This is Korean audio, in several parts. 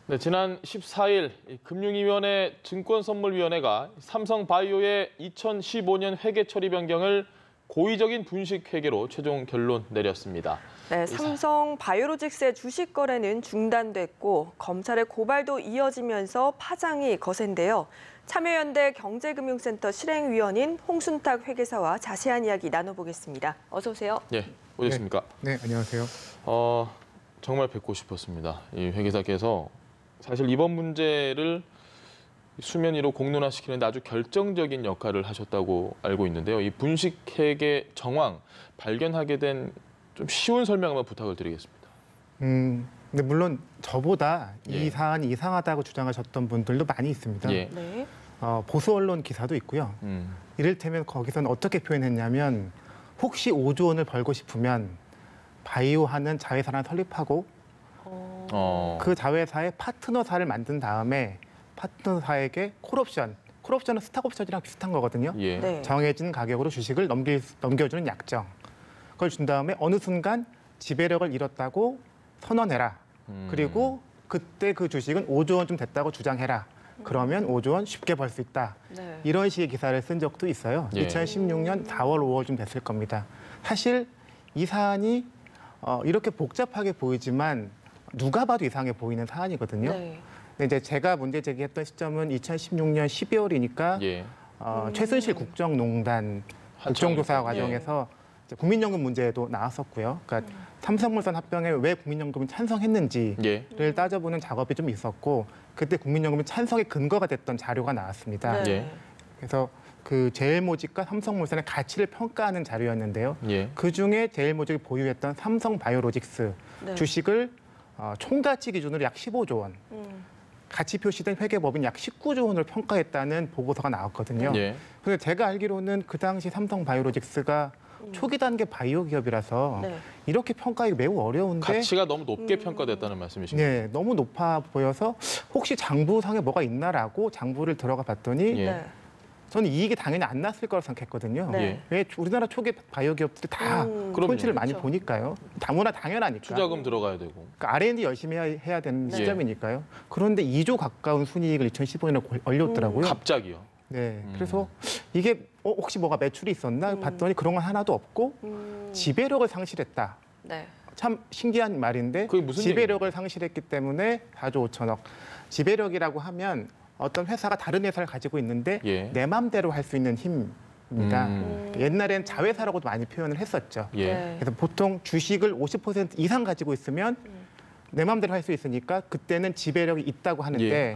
네, 지난 14일 금융위원회 증권선물위원회가 삼성바이오의 2015년 회계 처리 변경을 고의적인 분식 회계로 최종 결론 내렸습니다. 네, 삼성바이오로직스의 주식 거래는 중단됐고 검찰의 고발도 이어지면서 파장이 거센데요. 참여연대 경제금융센터 실행위원인 홍순탁 회계사와 자세한 이야기 나눠보겠습니다. 어서 오세요. 네, 오셨습니까? 네, 안녕하세요. 정말 뵙고 싶었습니다. 이 회계사께서 사실 이번 문제를 수면 위로 공론화시키는데 아주 결정적인 역할을 하셨다고 알고 있는데요. 이 분식회계 정황 발견하게 된 좀 쉬운 설명 한번 부탁을 드리겠습니다. 근데 물론 저보다 예. 이 사안이 이상하다고 주장하셨던 분들도 많이 있습니다. 예. 네. 보수 언론 기사도 있고요. 이를테면 거기서는 어떻게 표현했냐면 혹시 5조 원을 벌고 싶으면 바이오하는 자회사를 설립하고 그 자회사의 파트너사를 만든 다음에 파트너사에게 콜옵션은 스탁옵션이랑 비슷한 거거든요. 예. 네. 정해진 가격으로 주식을 넘겨주는 약정. 그걸 준 다음에 어느 순간 지배력을 잃었다고 선언해라. 그리고 그때 그 주식은 5조 원쯤 됐다고 주장해라. 그러면 5조 원 쉽게 벌 수 있다. 네. 이런 식의 기사를 쓴 적도 있어요. 예. 2016년 4월, 5월쯤 됐을 겁니다. 사실 이 사안이 이렇게 복잡하게 보이지만 누가 봐도 이상해 보이는 사안이거든요. 네. 근데 이제 제가 문제 제기했던 시점은 2016년 12월이니까 예. 최순실 국정농단 국정조사 과정에서 이제 국민연금 문제도 나왔었고요. 그러니까 삼성물산 합병에 왜 국민연금이 찬성했는지를 예. 따져보는 작업이 좀 있었고 그때 국민연금이 찬성의 근거가 됐던 자료가 나왔습니다. 네. 예. 그래서 그 제일모직과 삼성물산의 가치를 평가하는 자료였는데요. 예. 그중에 제일모직이 보유했던 삼성바이오로직스 네. 주식을 총가치 기준으로 약 15조 원, 가치 표시된 회계법인 약 19조 원을 평가했다는 보고서가 나왔거든요. 예. 근데 제가 알기로는 그 당시 삼성바이오로직스가 초기 단계 바이오 기업이라서 네. 이렇게 평가하기 매우 어려운데 가치가 너무 높게 평가됐다는 말씀이신가요? 네, 너무 높아 보여서 혹시 장부상에 뭐가 있나라고 장부를 들어가 봤더니 예. 네. 저는 이익이 당연히 안 났을 거라고 생각했거든요. 네. 왜 우리나라 초기 바이오 기업들이 다 그럼요. 손실을 많이 그렇죠. 보니까요. 다무나 당연하니까. 투자금 들어가야 되고. 그러니까 R&D 열심히 해야 되는 네. 시점이니까요. 그런데 2조 가까운 순이익을 2015년에 올렸더라고요. 갑자기요. 네, 그래서 이게 혹시 뭐가 매출이 있었나 봤더니 그런 건 하나도 없고 지배력을 상실했다. 네. 참 신기한 말인데 그게 무슨 지배력을 상실했기 때문에 4조 5천억. 지배력이라고 하면 어떤 회사가 다른 회사를 가지고 있는데 예. 내 맘대로 할 수 있는 힘입니다. 옛날엔 자회사라고도 많이 표현을 했었죠. 예. 네. 그래서 보통 주식을 50% 이상 가지고 있으면 내 맘대로 할 수 있으니까 그때는 지배력이 있다고 하는데 예.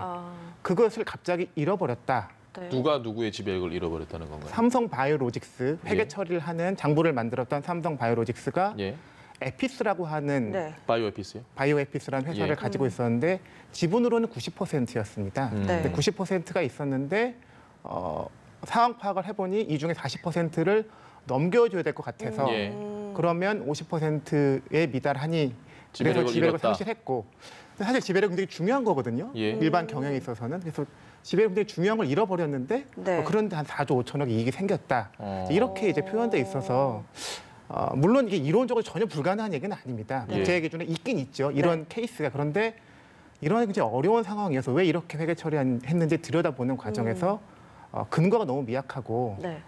그것을 갑자기 잃어버렸다. 네. 누가 누구의 지배력을 잃어버렸다는 건가요? 삼성바이오로직스 회계 예. 처리를 하는 장부를 만들었던 삼성바이오로직스가 예. 에피스라고 하는 네. 바이오에피스요? 바이오에피스라는 회사를 예. 가지고 있었는데 지분으로는 90%였습니다. 네. 근데 90%가 있었는데 상황 파악을 해보니 이 중에 40%를 넘겨줘야 될 것 같아서 예. 그러면 50%에 미달하니 그래서 지배력을 지배력을 잃었다. 상실했고 근데 사실 지배력은 굉장히 중요한 거거든요. 예. 일반 경영에 있어서는. 그래서 지배력이 굉장히 중요한 걸 잃어버렸는데 네. 그런데 한 4조 5천억 이익이 생겼다. 이렇게 이제 표현돼 있어서 물론 이게 이론적으로 전혀 불가능한 얘기는 아닙니다. 예. 제 기준에 있긴 있죠. 이런 케이스가. 그런데 이런 굉장히 어려운 상황이어서 왜 이렇게 회계 처리했는지 들여다보는 과정에서 근거가 너무 미약하고 네.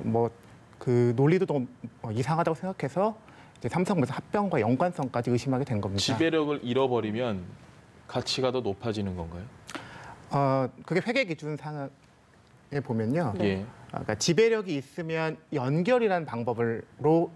뭐 그 논리도 너무 이상하다고 생각해서 이제 삼성물산 합병과 연관성까지 의심하게 된 겁니다. 지배력을 잃어버리면 가치가 더 높아지는 건가요? 그게 회계 기준상에 보면요. 예. 그러니까 지배력이 있으면 연결이라는 방법으로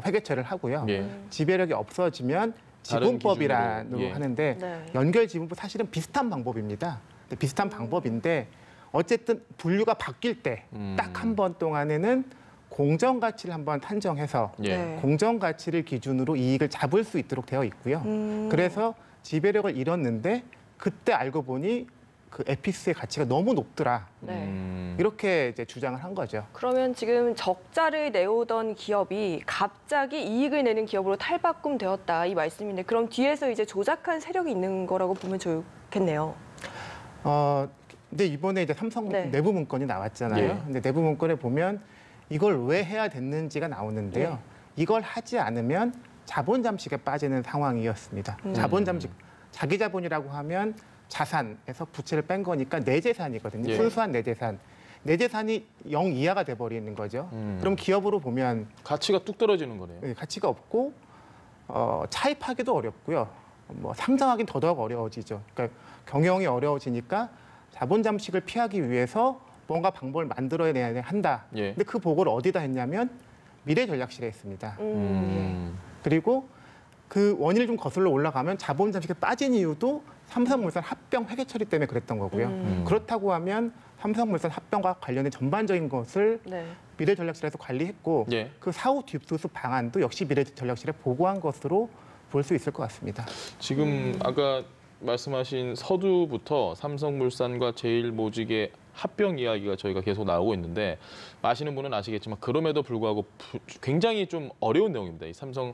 회계 처리를 하고요. 예. 지배력이 없어지면 다른 지분법이라고 기준으로, 예. 하는데 네. 연결 지분법 사실은 비슷한 방법입니다. 비슷한 방법인데 어쨌든 분류가 바뀔 때 딱 한 번 동안에는 공정 가치를 한번 탄정해서 예. 네. 공정 가치를 기준으로 이익을 잡을 수 있도록 되어 있고요. 그래서 지배력을 잃었는데 그때 알고 보니 그 에피스의 가치가 너무 높더라. 네. 이렇게 이제 주장을 한 거죠. 그러면 지금 적자를 내오던 기업이 갑자기 이익을 내는 기업으로 탈바꿈되었다 이 말씀인데 그럼 뒤에서 이제 조작한 세력이 있는 거라고 보면 좋겠네요. 근데 이번에 이제 삼성 네. 내부 문건이 나왔잖아요. 예. 근데 내부 문건에 보면 이걸 왜 해야 됐는지가 나오는데요. 이걸 하지 않으면 자본 잠식에 빠지는 상황이었습니다. 자본 잠식 자기 자본이라고 하면 자산에서 부채를 뺀 거니까 내재산이거든요. 예. 순수한 내재산. 내재산이 0 이하가 돼버리는 거죠. 그럼 기업으로 보면 가치가 뚝 떨어지는 거네요. 가치가 없고 차입하기도 어렵고요. 뭐 상장하기는 더더욱 어려워지죠. 그러니까 경영이 어려워지니까 자본 잠식을 피하기 위해서 뭔가 방법을 만들어야 한다. 예. 근데 그 보고를 어디다 했냐면 미래전략실에 했습니다. 그리고 그 원인을 좀 거슬러 올라가면 자본 잠식에 빠진 이유도 삼성물산 합병 회계 처리 때문에 그랬던 거고요. 그렇다고 하면 삼성물산 합병과 관련된 전반적인 것을 네. 미래전략실에서 관리했고 예. 그 사후 뒷수습 방안도 역시 미래전략실에 보고한 것으로 볼 수 있을 것 같습니다. 지금 아까 말씀하신 서두부터 삼성물산과 제일모직의 합병 이야기가 저희가 계속 나오고 있는데 아시는 분은 아시겠지만 그럼에도 불구하고 굉장히 좀 어려운 내용입니다. 이 삼성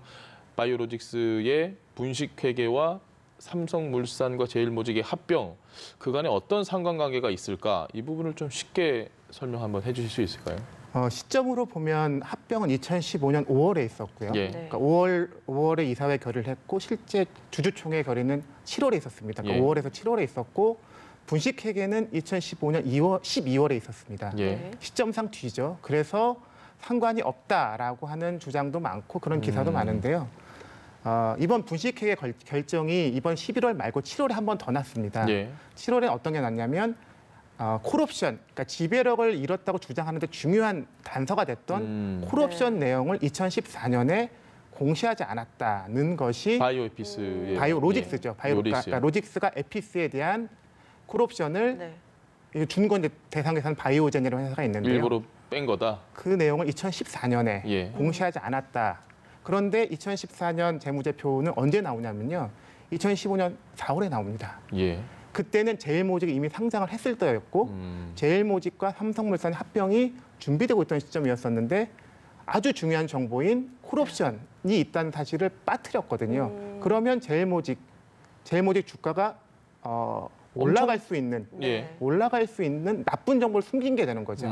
바이오로직스의 분식회계와 삼성물산과 제일모직의 합병, 그간에 어떤 상관관계가 있을까? 이 부분을 좀 쉽게 설명 한번 해주실 수 있을까요? 시점으로 보면 합병은 2015년 5월에 있었고요. 예. 네. 그러니까 5월에 이사회 결의를 했고 실제 주주총회 결의는 7월에 있었습니다. 그러니까 예. 5월에서 7월에 있었고 분식회계는 2015년 12월에 있었습니다. 예. 네. 시점상 뒤죠. 그래서 상관이 없다라고 하는 주장도 많고 그런 기사도 많은데요. 이번 분식회계 결정이 이번 11월 말고 7월에 한 번 더 났습니다. 예. 7월에 어떤 게 났냐면 콜옵션, 그러니까 지배력을 잃었다고 주장하는데 중요한 단서가 됐던 콜옵션 내용을 2014년에 공시하지 않았다는 것이 바이오에피스의 바이오로직스죠. 로직스요. 그러니까 로직스가 에피스에 대한 콜옵션을 네. 준 건데 대상에서는 바이오젠이라는 회사가 있는데요. 일부러 뺀 거다. 그 내용을 2014년에 예. 공시하지 않았다. 그런데 2014년 재무제표는 언제 나오냐면요. 2015년 4월에 나옵니다. 예. 그때는 제일모직이 이미 상장을 했을 때였고 제일모직과 삼성물산 합병이 준비되고 있던 시점이었었는데 아주 중요한 정보인 콜옵션이 있다는 사실을 빠뜨렸거든요. 그러면 제일모직 주가가 올라갈 수 있는 예. 올라갈 수 있는 나쁜 정보를 숨긴 게 되는 거죠.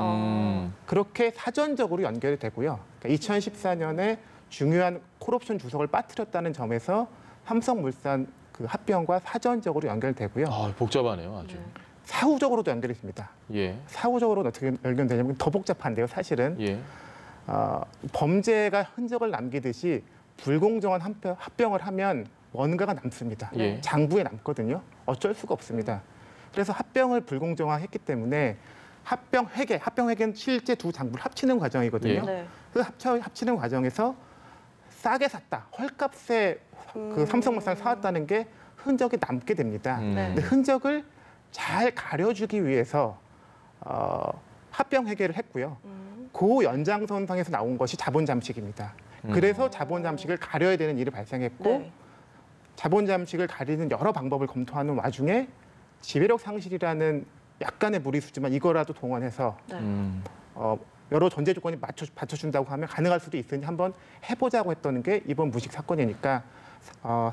그렇게 사전적으로 연결이 되고요. 그러니까 2014년에 중요한 콜옵션 주석을 빠뜨렸다는 점에서 삼성물산 그 합병과 사전적으로 연결되고요. 복잡하네요, 아주. 사후적으로도 연결이 됩니다. 예. 사후적으로는 어떻게 연결되냐면 더 복잡한데요, 사실은. 예. 범죄가 흔적을 남기듯이 불공정한 합병을 하면 뭔가가 남습니다. 예. 장부에 남거든요. 어쩔 수가 없습니다. 그래서 합병을 불공정화했기 때문에 합병회계는 실제 두 장부를 합치는 과정이거든요. 예. 네. 그 합치는 과정에서 싸게 샀다, 헐값에 그 삼성물산을 사왔다는 게 흔적이 남게 됩니다. 네. 근데 흔적을 잘 가려주기 위해서 합병 회계를 했고요. 그 연장선상에서 나온 것이 자본 잠식입니다. 그래서 자본 잠식을 가려야 되는 일이 발생했고 네. 자본 잠식을 가리는 여러 방법을 검토하는 와중에 지배력 상실이라는 약간의 무리수지만 이거라도 동원해서 네. 여러 전제 조건이 받쳐준다고 하면 가능할 수도 있으니 한번 해보자고 했던 게 이번 무식 사건이니까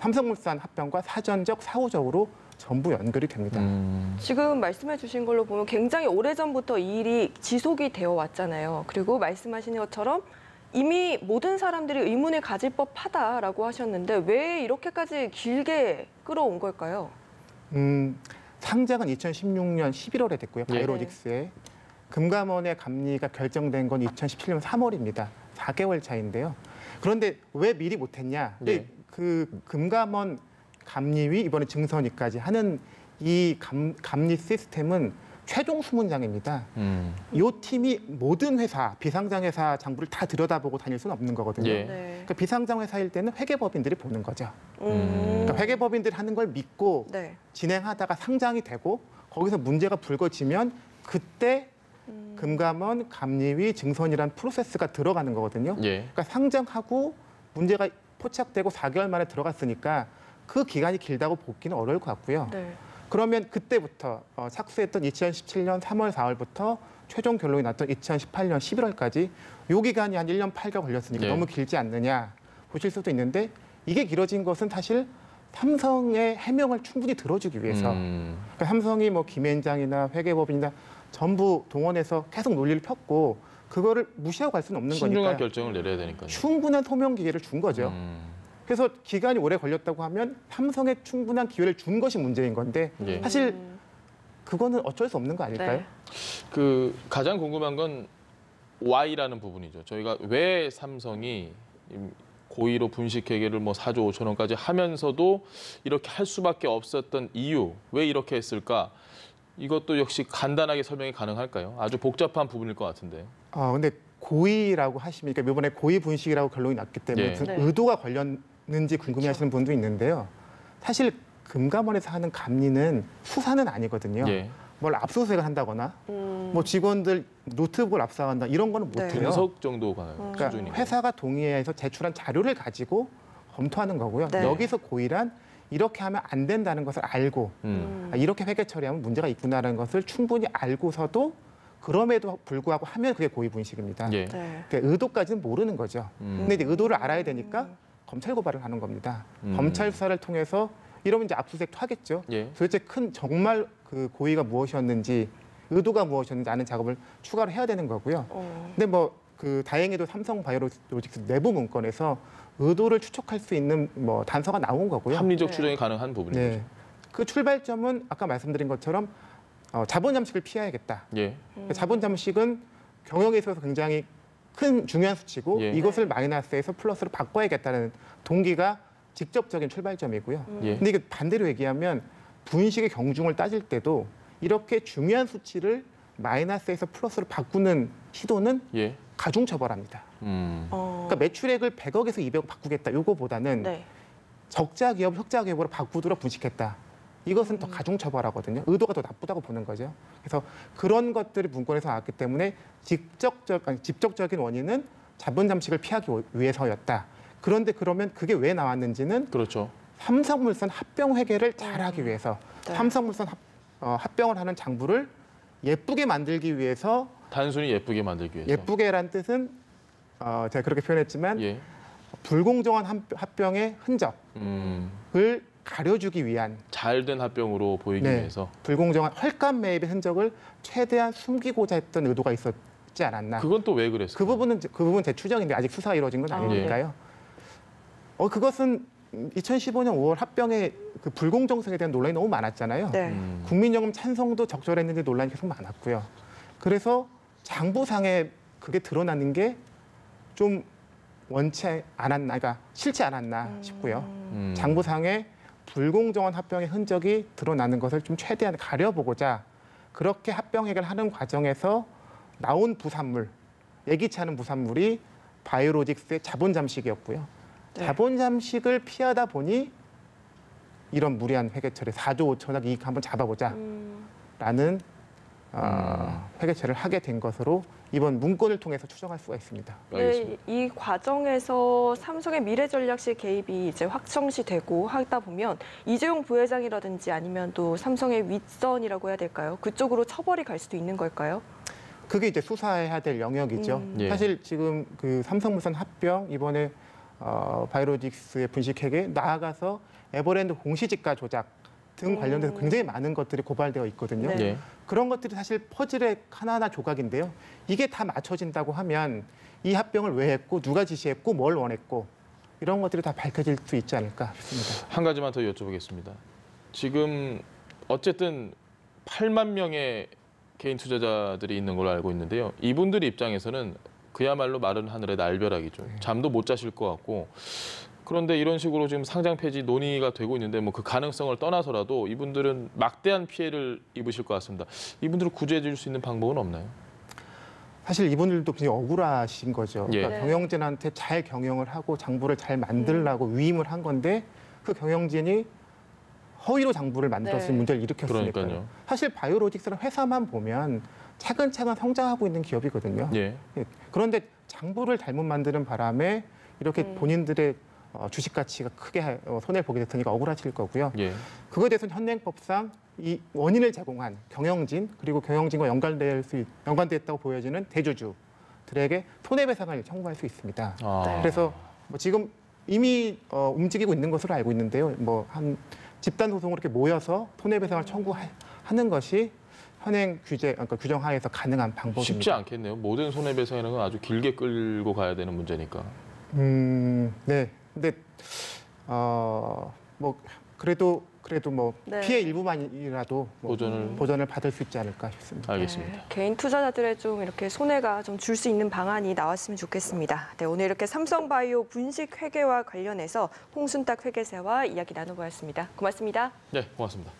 삼성물산 합병과 사전적, 사후적으로 전부 연결이 됩니다. 지금 말씀해 주신 걸로 보면 굉장히 오래전부터 이 일이 지속이 되어 왔잖아요. 그리고 말씀하시는 것처럼 이미 모든 사람들이 의문을 가질 법하다라고 하셨는데 왜 이렇게까지 길게 끌어온 걸까요? 상장은 2016년 11월에 됐고요. 바이오로직스에. 금감원의 감리가 결정된 건 2017년 3월입니다. 4개월 차인데요. 그런데 왜 미리 못했냐? 네. 그 금감원 감리위 이번에 증선위까지 하는 이 감리 시스템은 최종 수문장입니다. 이 팀이 모든 회사, 비상장 회사 장부를 다 들여다보고 다닐 수는 없는 거거든요. 예. 네. 그러니까 비상장 회사일 때는 회계법인들이 보는 거죠. 음. 그러니까 회계법인들이 하는 걸 믿고 네. 진행하다가 상장이 되고 거기서 문제가 불거지면 그때 금감원, 감리위, 증선이라는 프로세스가 들어가는 거거든요. 예. 그러니까 상장하고 문제가 포착되고 4개월 만에 들어갔으니까 그 기간이 길다고 보기는 어려울 것 같고요. 네. 그러면 그때부터 착수했던 2017년 3월, 4월부터 최종 결론이 났던 2018년 11월까지 요 기간이 한 1년 8개월 걸렸으니까 네. 너무 길지 않느냐 보실 수도 있는데 이게 길어진 것은 사실 삼성의 해명을 충분히 들어주기 위해서 그러니까 삼성이 뭐 김앤장이나 회계법인이나 전부 동원해서 계속 논리를 폈고 그거를 무시하고 갈 수는 없는 신중한 거니까요. 결정을 내려야 되니까요. 충분한 소명 기회를 준 거죠. 그래서 기간이 오래 걸렸다고 하면 삼성에 충분한 기회를 준 것이 문제인 건데 예. 사실 그거는 어쩔 수 없는 거 아닐까요? 네. 그 가장 궁금한 건 Y라는 부분이죠. 저희가 왜 삼성이 고의로 분식회계를 뭐 4조 5천 원까지 하면서도 이렇게 할 수밖에 없었던 이유, 왜 이렇게 했을까? 이것도 역시 간단하게 설명이 가능할까요? 아주 복잡한 부분일 것 같은데요. 근데 고의라고 하시면, 그러니까 이번에 고의 분식이라고 결론이 났기 때문에 예. 무슨 네. 의도가 걸렸는지 궁금해하시는 분도 있는데요. 사실 금감원에서 하는 감리는 수사는 아니거든요. 예. 뭘 압수수색을 한다거나, 뭐 직원들 노트북을 압수한다 이런 거는 네. 못해요. 분석 정도가 그러니까 수준이고. 회사가 동의해서 제출한 자료를 가지고 검토하는 거고요. 네. 여기서 고의란 이렇게 하면 안 된다는 것을 알고 이렇게 회계 처리하면 문제가 있구나라는 것을 충분히 알고서도 그럼에도 불구하고 하면 그게 고의 분식입니다. 예. 네. 그러니까 의도까지는 모르는 거죠. 근데 이제 의도를 알아야 되니까 검찰 고발을 하는 겁니다. 검찰 수사를 통해서 이러면 이제 압수수색도 하겠죠. 예. 도대체 정말 그 고의가 무엇이었는지, 의도가 무엇이었는지 아는 작업을 추가로 해야 되는 거고요. 근데 뭐 그 다행히도 삼성 바이오로직스 내부 문건에서 의도를 추측할 수 있는 뭐 단서가 나온 거고요. 합리적 네. 추정이 가능한 부분인 네. 거죠. 그 출발점은 아까 말씀드린 것처럼 자본 잠식을 피해야겠다. 예. 자본 잠식은 경영에 있어서 굉장히 큰 중요한 수치고 예. 이것을 마이너스에서 플러스로 바꿔야겠다는 동기가 직접적인 출발점이고요. 예. 근데 이게 반대로 얘기하면 분식의 경중을 따질 때도 이렇게 중요한 수치를 마이너스에서 플러스로 바꾸는 시도는 예. 가중처벌합니다. 그러니까 매출액을 100억에서 200억 바꾸겠다. 이거보다는 네. 적자 기업, 흑자 기업으로 바꾸도록 분식했다. 이것은 더 가중처벌하거든요. 의도가 더 나쁘다고 보는 거죠. 그래서 그런 것들이 문건에서 나왔기 때문에 직접적인 원인은 자본 잠식을 피하기 위해서였다. 그런데 그러면 그게 왜 나왔는지는 그렇죠. 삼성물산 합병 회계를 잘하기 위해서 네. 삼성물산 합병을 하는 장부를 예쁘게 만들기 위해서, 단순히 예쁘게 만들기 위해서. 예쁘게란 뜻은 제가 그렇게 표현했지만 예. 불공정한 합병의 흔적을 가려주기 위한, 잘된 합병으로 보이기 네. 위해서. 불공정한 헐값 매입의 흔적을 최대한 숨기고자 했던 의도가 있었지 않았나. 그건 또 왜 그랬어요? 그 부분 제 추정인데 아직 수사가 이루어진 건 아니니까요. 그것은 2015년 5월 합병의 그 불공정성에 대한 논란이 너무 많았잖아요. 네. 국민연금 찬성도 적절했는지 논란이 계속 많았고요. 그래서 장부상에 그게 드러나는 게 좀 원치 않았나, 그러니까 싫지 않았나 싶고요. 장부상에 불공정한 합병의 흔적이 드러나는 것을 좀 최대한 가려보고자 그렇게 합병액을 하는 과정에서 나온 부산물, 예기치 않은 부산물이 바이오로직스의 자본 잠식이었고요. 네. 자본 잠식을 피하다 보니 이런 무리한 회계 처리, 4조 5천억 이익 한번 잡아보자라는 회계 처리를 하게 된 것으로 이번 문건을 통해서 추정할 수가 있습니다. 알겠습니다. 네, 이 과정에서 삼성의 미래전략실 개입이 이제 확정시되고 하다 보면 이재용 부회장이라든지 아니면 또 삼성의 윗선이라고 해야 될까요? 그쪽으로 처벌이 갈 수도 있는 걸까요? 그게 이제 수사해야 될 영역이죠. 예. 사실 지금 그 삼성물산 합병 이번에 바이오로직스의 분식회계 나아가서 에버랜드 공시지가 조작 등 관련돼서 굉장히 많은 것들이 고발되어 있거든요. 네. 예. 그런 것들이 사실 퍼즐의 하나하나 조각인데요. 이게 다 맞춰진다고 하면 이 합병을 왜 했고 누가 지시했고 뭘 원했고 이런 것들이 다 밝혀질 수 있지 않을까 싶습니다. 한 가지만 더 여쭤보겠습니다. 지금 어쨌든 8만 명의 개인 투자자들이 있는 걸로 알고 있는데요. 이분들 입장에서는 그야말로 마른 하늘의 날벼락이죠. 잠도 못 자실 것 같고. 그런데 이런 식으로 지금 상장 폐지 논의가 되고 있는데 뭐 그 가능성을 떠나서라도 이분들은 막대한 피해를 입으실 것 같습니다. 이분들을 구제해 줄 수 있는 방법은 없나요? 사실 이분들도 굉장히 억울하신 거죠. 예. 그러니까 경영진한테 잘 경영을 하고 장부를 잘 만들라고 위임을 한 건데 그 경영진이 허위로 장부를 만들었으니 네. 문제를 일으켰으니까요. 그러니까요. 사실 바이오로직스는 회사만 보면 차근차근 성장하고 있는 기업이거든요. 예. 그런데 장부를 잘못 만드는 바람에 이렇게 본인들의 주식 가치가 크게 손해를 보게 됐으니까 억울하실 거고요. 예. 그거에 대해서는 현행법상 이 원인을 제공한 경영진 그리고 경영진과 연관됐다고 보여지는 대주주들에게 손해배상을 청구할 수 있습니다. 아. 그래서 뭐 지금 이미 움직이고 있는 것으로 알고 있는데요. 뭐 한 집단 소송으로 이렇게 모여서 손해배상을 청구하는 것이 현행 그러니까 규정하에서 가능한 방법입니다. 쉽지 않겠네요. 모든 손해배상이라는 건 아주 길게 끌고 가야 되는 문제니까. 네. 근데 뭐 그래도 뭐 네. 피해 일부만이라도 뭐 보전을- 보전을 받을 수 있지 않을까 싶습니다. 알겠습니다. 네, 개인 투자자들의 좀 이렇게 손해가 좀 줄 수 있는 방안이 나왔으면 좋겠습니다. 네, 오늘 이렇게 삼성바이오 분식 회계와 관련해서 홍순탁 회계사와 이야기 나눠보았습니다. 고맙습니다. 네, 고맙습니다.